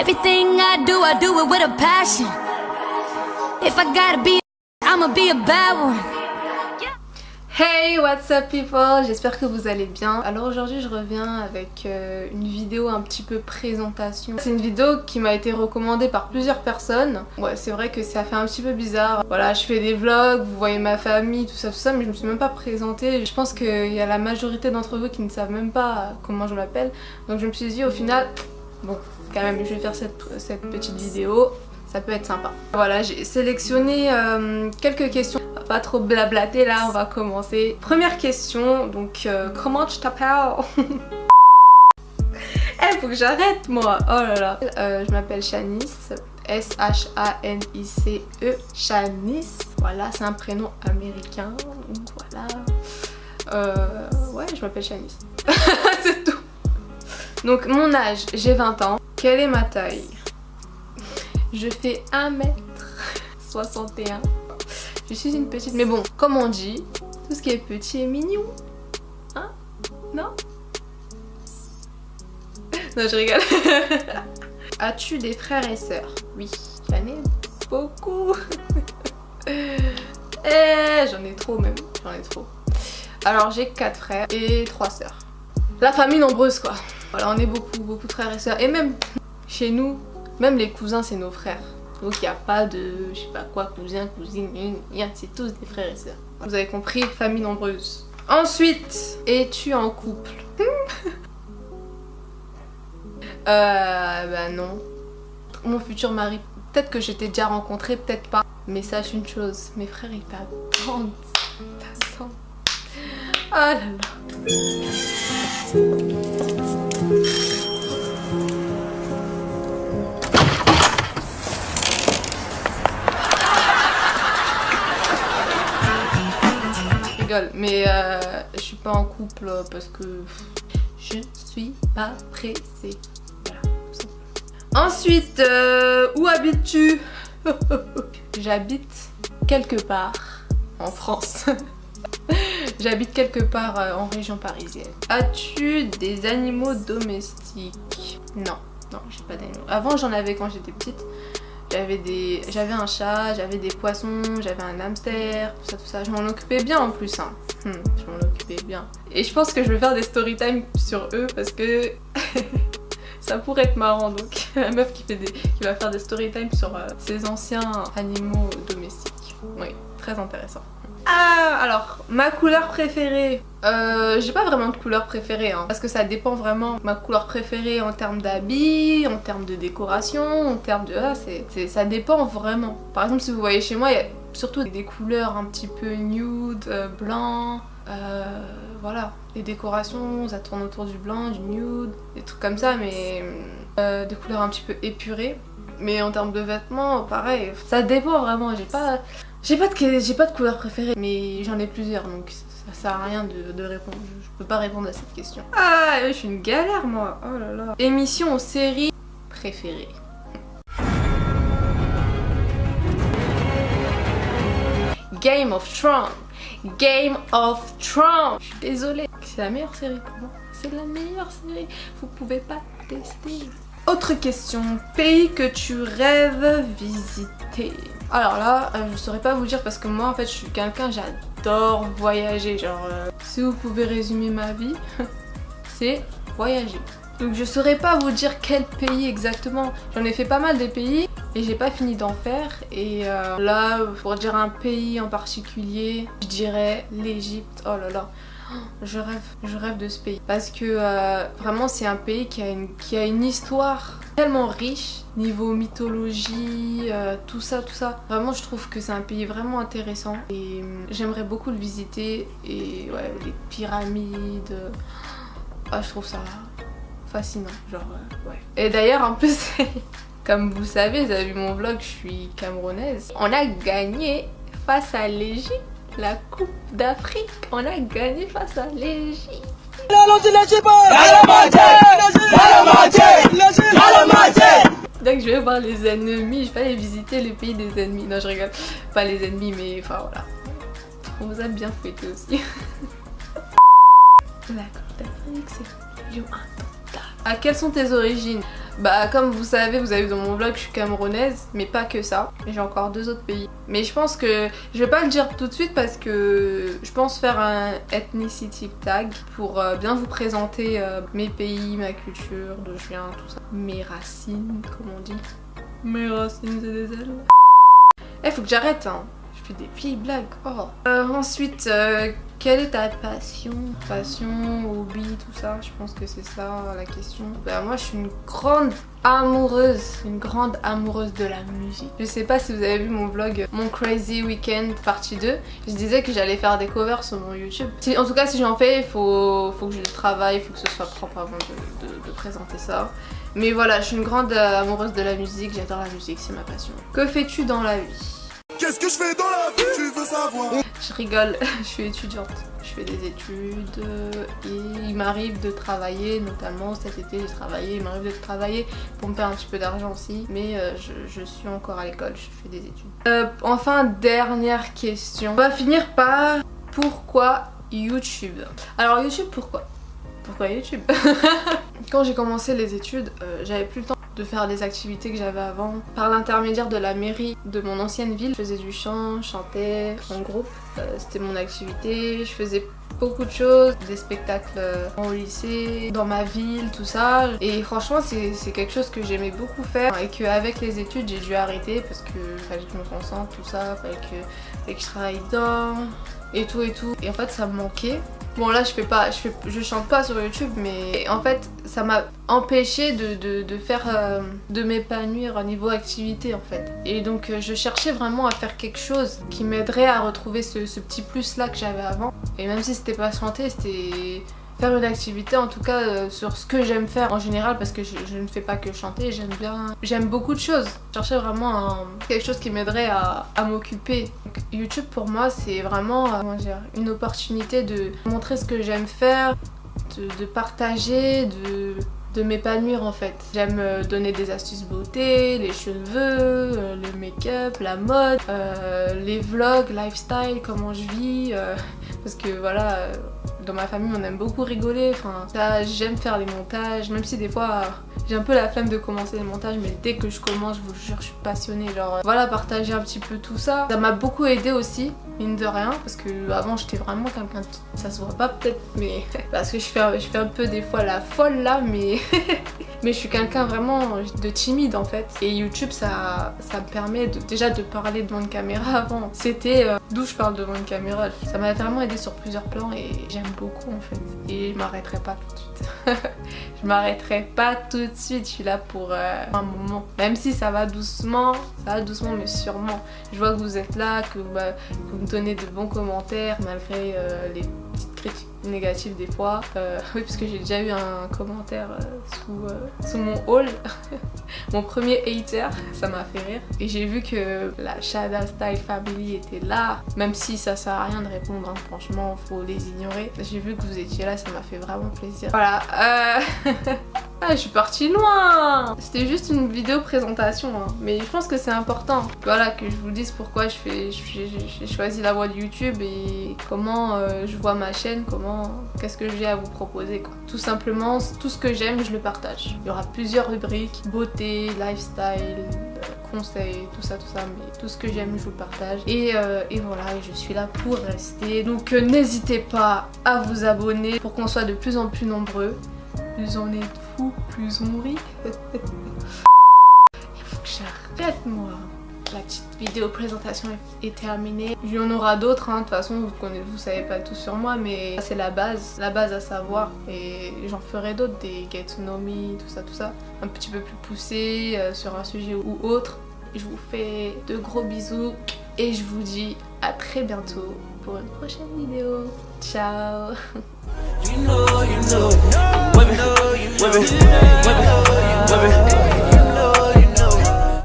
Everything I do it with a passion. If I gotta be, I'ma be a bad one. Hey, what's up people, j'espère que vous allez bien. Alors aujourd'hui je reviens avec une vidéo un petit peu présentation. C'est une vidéo qui m'a été recommandée par plusieurs personnes. Ouais, c'est vrai que ça fait un petit peu bizarre. Voilà, je fais des vlogs, vous voyez ma famille, tout ça, mais je me suis même pas présentée. Je pense qu'il y a la majorité d'entre vous qui ne savent même pas comment je m'appelle. Donc je me suis dit au final, bon, quand même je vais faire cette petite vidéo. Ça peut être sympa. Voilà, j'ai sélectionné quelques questions. Pas trop blablater là, on va commencer. Première question, donc comment tu t'appelles? Eh, faut que j'arrête moi. Oh là là. Je m'appelle Shanice, S-H-A-N-I-C-E, Shanice. Voilà, c'est un prénom américain, donc voilà. Ouais, je m'appelle Shanice. C'est tout. Donc mon âge, j'ai 20 ans. Quelle est ma taille? Je fais 1m61. Je suis une petite, mais bon, comme on dit, tout ce qui est petit est mignon. Hein? Non? Non, je rigole. As-tu des frères et sœurs? Oui, j'en ai beaucoup. J'en ai trop même, j'en ai trop. Alors j'ai 4 frères et 3 sœurs. La famille nombreuse quoi. Voilà, on est beaucoup de frères et sœurs. Et même chez nous, même les cousins c'est nos frères. Donc il n'y a pas de, je sais pas quoi, cousin, cousine, c'est tous des frères et sœurs. Vous avez compris, famille nombreuse. Ensuite, es-tu en couple? Bah non. Mon futur mari, peut-être que j'étais déjà rencontrée, peut-être pas. Mais sache une chose, mes frères ils t'attendent. Oh là là. Mais je suis pas en couple parce que je suis pas pressée. Voilà, tout simplement. Ensuite, où habites-tu? J'habite quelque part en France. J'habite quelque part en région parisienne. As-tu des animaux domestiques? Non, j'ai pas d'animaux. Avant j'en avais quand j'étais petite. J'avais un chat, j'avais des poissons, j'avais un hamster, tout ça. Je m'en occupais bien en plus, hein. Je m'en occupais bien. Et je pense que je vais faire des story time sur eux parce que ça pourrait être marrant. Donc la meuf qui va faire des story time sur ses anciens animaux domestiques. Oui, très intéressant. Ah, alors, ma couleur préférée. J'ai pas vraiment de couleur préférée, hein, parce que ça dépend vraiment. Ma couleur préférée en termes d'habits, en termes de décoration, en termes de... ça dépend vraiment. Par exemple, si vous voyez chez moi, il y a surtout des couleurs un petit peu nude, blanc, voilà. Les décorations, ça tourne autour du blanc, du nude, des trucs comme ça, mais des couleurs un petit peu épurées. Mais en termes de vêtements, pareil, ça dépend vraiment. J'ai pas de couleur préférée, mais j'en ai plusieurs, donc ça sert à rien de répondre. Je peux pas répondre à cette question. Ah, je suis une galère moi. Oh là là. Émission ou série préférée? Game of Thrones. Game of Thrones. Je suis désolée. C'est la meilleure série pour moi. C'est la meilleure série. Vous pouvez pas tester. Autre question. Pays que tu rêves visiter? Alors là, je saurais pas vous dire parce que moi en fait je suis quelqu'un, j'adore voyager. Genre, si vous pouvez résumer ma vie, c'est voyager. Donc je saurais pas vous dire quel pays exactement. J'en ai fait pas mal des pays et j'ai pas fini d'en faire. Et là, pour dire un pays en particulier, je dirais l'Égypte. Oh là là. Je rêve de ce pays parce que vraiment c'est un pays qui a une histoire tellement riche niveau mythologie, tout ça. Vraiment je trouve que c'est un pays vraiment intéressant et j'aimerais beaucoup le visiter. Et ouais, les pyramides, je trouve ça fascinant, genre ouais. Et d'ailleurs en plus comme vous savez, vous avez vu mon vlog, je suis camerounaise. On a gagné face à l'Égypte la Coupe d'Afrique. On a gagné face à l'Égypte. Donc je vais voir les ennemis, je vais aller visiter le pays des ennemis. Non, je rigole, pas les ennemis, mais enfin voilà. On vous a bien fêté aussi. La Coupe d'Afrique, c'est quelles sont tes origines? Bah comme vous avez vu dans mon vlog, je suis camerounaise, mais pas que ça. J'ai encore 2 autres pays. Mais je pense que je vais pas le dire tout de suite parce que je pense faire un ethnicity tag pour bien vous présenter mes pays, ma culture, d'où je viens, tout ça. Mes racines, comme on dit. Mes racines c'est des ailes. Faut que j'arrête hein. Je fais des vieilles blagues. Oh. Ensuite, quelle est ta passion? Passion, hobby, tout ça. Je pense que c'est ça la question. Bah moi je suis une grande amoureuse de la musique. Je sais pas si vous avez vu mon vlog, mon Crazy Weekend partie 2. Je disais que j'allais faire des covers sur mon YouTube. En tout cas si j'en fais, il faut que je le travaille, il faut que ce soit propre avant de présenter ça. Mais voilà, je suis une grande amoureuse de la musique, j'adore la musique, c'est ma passion. Que fais-tu dans la vie? Qu'est-ce que je fais dans la vie? Tu veux savoir? Je rigole, je suis étudiante. Je fais des études et il m'arrive de travailler, notamment cet été j'ai travaillé, il m'arrive de travailler pour me faire un petit peu d'argent aussi, mais je suis encore à l'école, je fais des études. Enfin, dernière question. On va finir par pourquoi YouTube? Alors YouTube, pourquoi? Pourquoi YouTube? Quand j'ai commencé les études, j'avais plus le temps de faire les activités que j'avais avant. Par l'intermédiaire de la mairie de mon ancienne ville, je faisais du chant, je chantais en groupe, c'était mon activité. Je faisais beaucoup de choses, des spectacles au lycée, dans ma ville, tout ça. Et franchement c'est quelque chose que j'aimais beaucoup faire et qu'avec les études j'ai dû arrêter parce que fallait que je me concentre, tout ça, fallait que je travaille dedans et tout et tout. Et en fait ça me manquait. Bon là je chante pas sur YouTube, mais en fait ça m'a empêché de faire, de m'épanouir au niveau activité en fait. Et donc je cherchais vraiment à faire quelque chose qui m'aiderait à retrouver ce petit plus là que j'avais avant. Et même si c'était pas chanter, c'était faire une activité en tout cas sur ce que j'aime faire en général, parce que je ne fais pas que chanter, j'aime beaucoup de choses. Je cherchais vraiment quelque chose qui m'aiderait à m'occuper. YouTube pour moi c'est vraiment comment dire, une opportunité de montrer ce que j'aime faire, de partager, de m'épanouir en fait. J'aime donner des astuces beauté, les cheveux, le make-up, la mode, les vlogs, lifestyle, comment je vis, parce que voilà, dans ma famille on aime beaucoup rigoler, enfin j'aime faire les montages, même si des fois j'ai un peu la flemme de commencer les montages, mais dès que je commence, je vous jure, je suis passionnée, genre voilà, partager un petit peu tout ça. Ça m'a beaucoup aidé aussi, mine de rien, parce que avant j'étais vraiment quelqu'un de... ça se voit pas peut-être, mais parce que je fais un peu des fois la folle là, mais mais je suis quelqu'un vraiment de timide en fait. Et YouTube ça me permet déjà de parler devant une caméra. Avant c'était d'où je parle devant une caméra, ça m'a vraiment aidé sur plusieurs plans et j'aime beaucoup en fait. Et je m'arrêterai pas tout de suite. Je m'arrêterai pas tout de suite, je suis là pour un moment. Même si ça va doucement mais sûrement. Je vois que vous êtes là, que vous me donnez de bons commentaires malgré les petites critiques négatives des fois. Oui, parce que j'ai déjà eu un commentaire sous mon haul. Mon premier hater, ça m'a fait rire. Et j'ai vu que la Shada Style Family était là. Même si ça sert à rien de répondre, hein, franchement, faut les ignorer. J'ai vu que vous étiez là, ça m'a fait vraiment plaisir. Voilà. Ah, je suis partie loin. C'était juste une vidéo présentation, hein. Mais je pense que c'est important, voilà, que je vous dise pourquoi j'ai choisi la voie de YouTube et comment je vois ma chaîne, qu'est-ce que j'ai à vous proposer quoi. Tout simplement, tout ce que j'aime, je le partage. Il y aura plusieurs rubriques, beauté, lifestyle, conseils, tout ça, mais tout ce que j'aime, je vous le partage. Et voilà, et je suis là pour rester. Donc n'hésitez pas à vous abonner pour qu'on soit de plus en plus nombreux. Plus on est fou, plus on rit. Il faut que j'arrête moi. La petite vidéo présentation est terminée. Il y en aura d'autres, hein. De toute façon vous savez pas tout sur moi, mais c'est la base à savoir. Et j'en ferai d'autres, des get to know me, tout ça, un petit peu plus poussé sur un sujet ou autre. Je vous fais de gros bisous et je vous dis à très bientôt pour une prochaine vidéo. Ciao. You know, women,